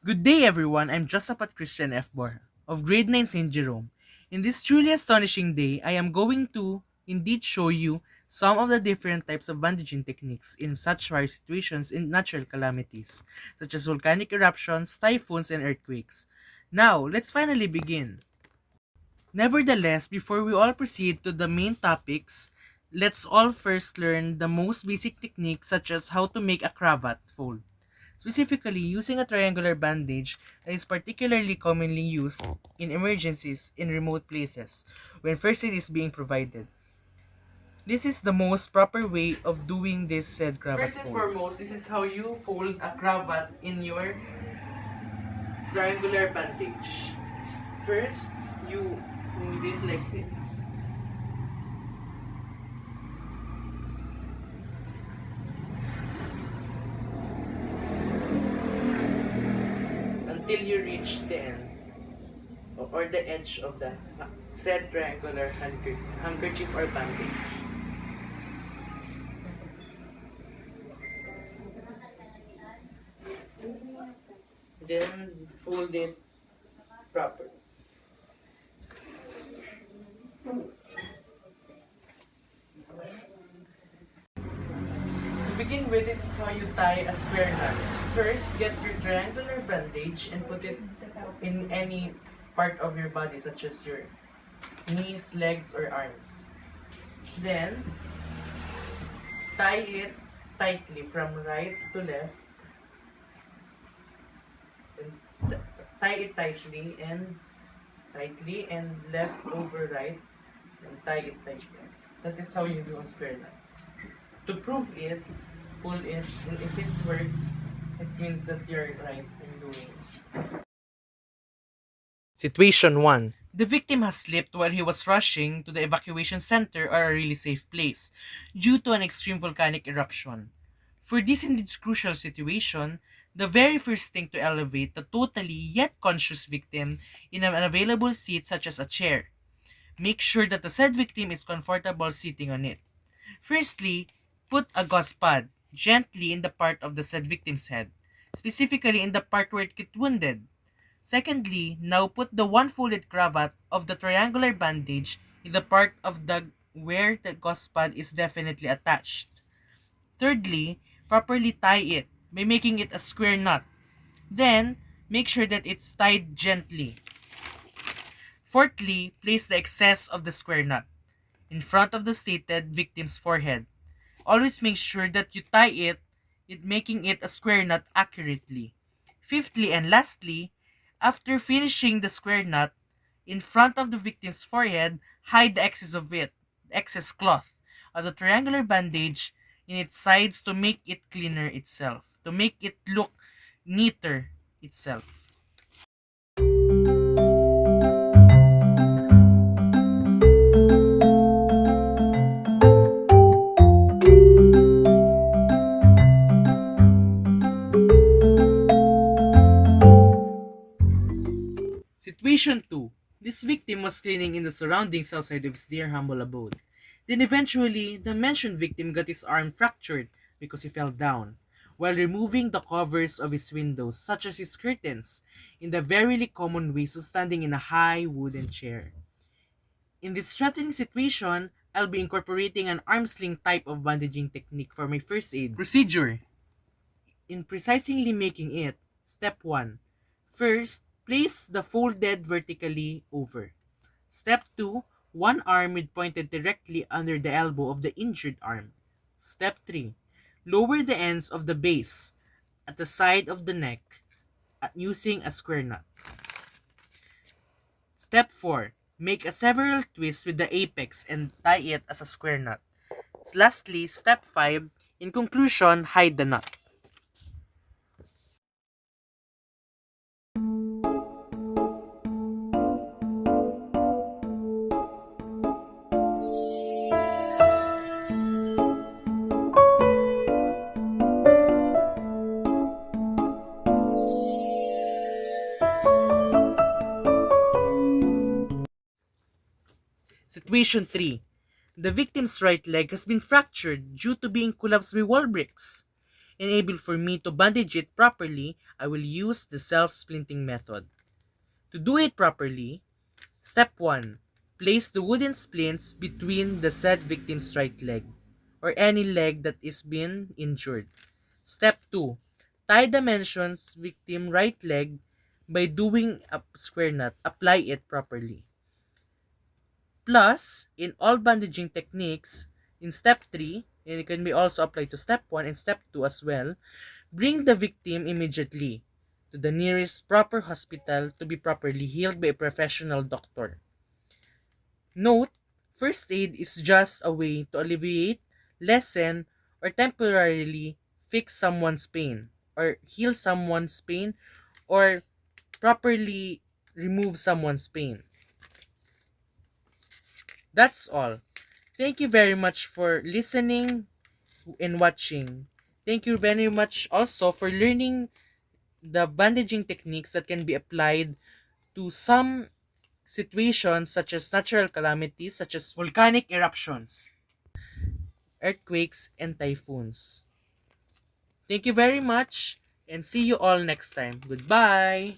Good day, everyone. I'm Josapat Christian F. Bor of Grade 9 St. Jerome. In this truly astonishing day, I am going to indeed show you some of the different types of bandaging techniques in such rare situations in natural calamities, such as volcanic eruptions, typhoons, and earthquakes. Now, let's finally begin. Nevertheless, before we all proceed to the main topics, let's all first learn the most basic techniques such as how to make a cravat fold. Specifically, using a triangular bandage that is particularly commonly used in emergencies in remote places when first aid is being provided. This is the most proper way of doing this said cravat fold. First and foremost, this is how you fold a cravat in your triangular bandage. First, you fold it like this. Until you reach the end or the edge of the said triangular handkerchief or bandage. Then fold it properly. To begin with, this is how you tie a square knot. First, get your triangular bandage and put it in any part of your body, such as your knees, legs, or arms. Then, tie it tightly from right to left. And tie it tightly and left over right, and tie it tightly. That is how you do a square knot. To prove it, pull it, and if it works, it means that you're right in doing it. Situation 1. The victim has slipped while he was rushing to the evacuation center or a really safe place due to an extreme volcanic eruption. For this indeed crucial situation, the very first thing to elevate the totally yet conscious victim in an available seat such as a chair. Make sure that the said victim is comfortable sitting on it. Firstly, put a gauze pad gently in the part of the said victim's head, specifically in the part where it get wounded. Secondly, now put the one-folded cravat of the triangular bandage in the part of the where the gauze pad is definitely attached. Thirdly, properly tie it by making it a square knot. Then, make sure that it's tied gently. Fourthly, place the excess of the square knot in front of the stated victim's forehead. Always make sure that you tie it making it a square knot accurately. Fifthly and lastly, after finishing the square knot in front of the victim's forehead, hide the excess cloth of the triangular bandage in its sides to make it cleaner itself, to make it look neater itself. Situation 2. This victim was cleaning in the surroundings outside of his dear humble abode. Then eventually, the mentioned victim got his arm fractured because he fell down while removing the covers of his windows, such as his curtains, in the very common ways of standing in a high wooden chair. In this threatening situation, I'll be incorporating an arm sling type of bandaging technique for my first aid procedure. In precisely making it, step 1. First, place the folded vertically over. Step 2. One arm is pointed directly under the elbow of the injured arm. Step 3. Lower the ends of the base at the side of the neck using a square knot. Step 4. Make a several twists with the apex and tie it as a square knot. Lastly, step 5. In conclusion, hide the knot. Situation 3. The victim's right leg has been fractured due to being collapsed by wall bricks. and able for me to bandage it properly, I will use the self-splinting method. To do it properly, step 1. Place the wooden splints between the said victim's right leg or any leg that is being injured. Step 2. Tie the mentioned victim right leg by doing a square knot. Apply it properly. Plus, in all bandaging techniques, in step 3, and it can be also applied to step 1 and step 2 as well, bring the victim immediately to the nearest proper hospital to be properly healed by a professional doctor. Note, first aid is just a way to alleviate, lessen, or temporarily fix someone's pain, or heal someone's pain, or properly remove someone's pain. That's all. Thank you very much for listening and watching. Thank you very much also for learning the bandaging techniques that can be applied to some situations such as natural calamities such as volcanic eruptions, earthquakes, and typhoons. Thank you very much and see you all next time. Goodbye!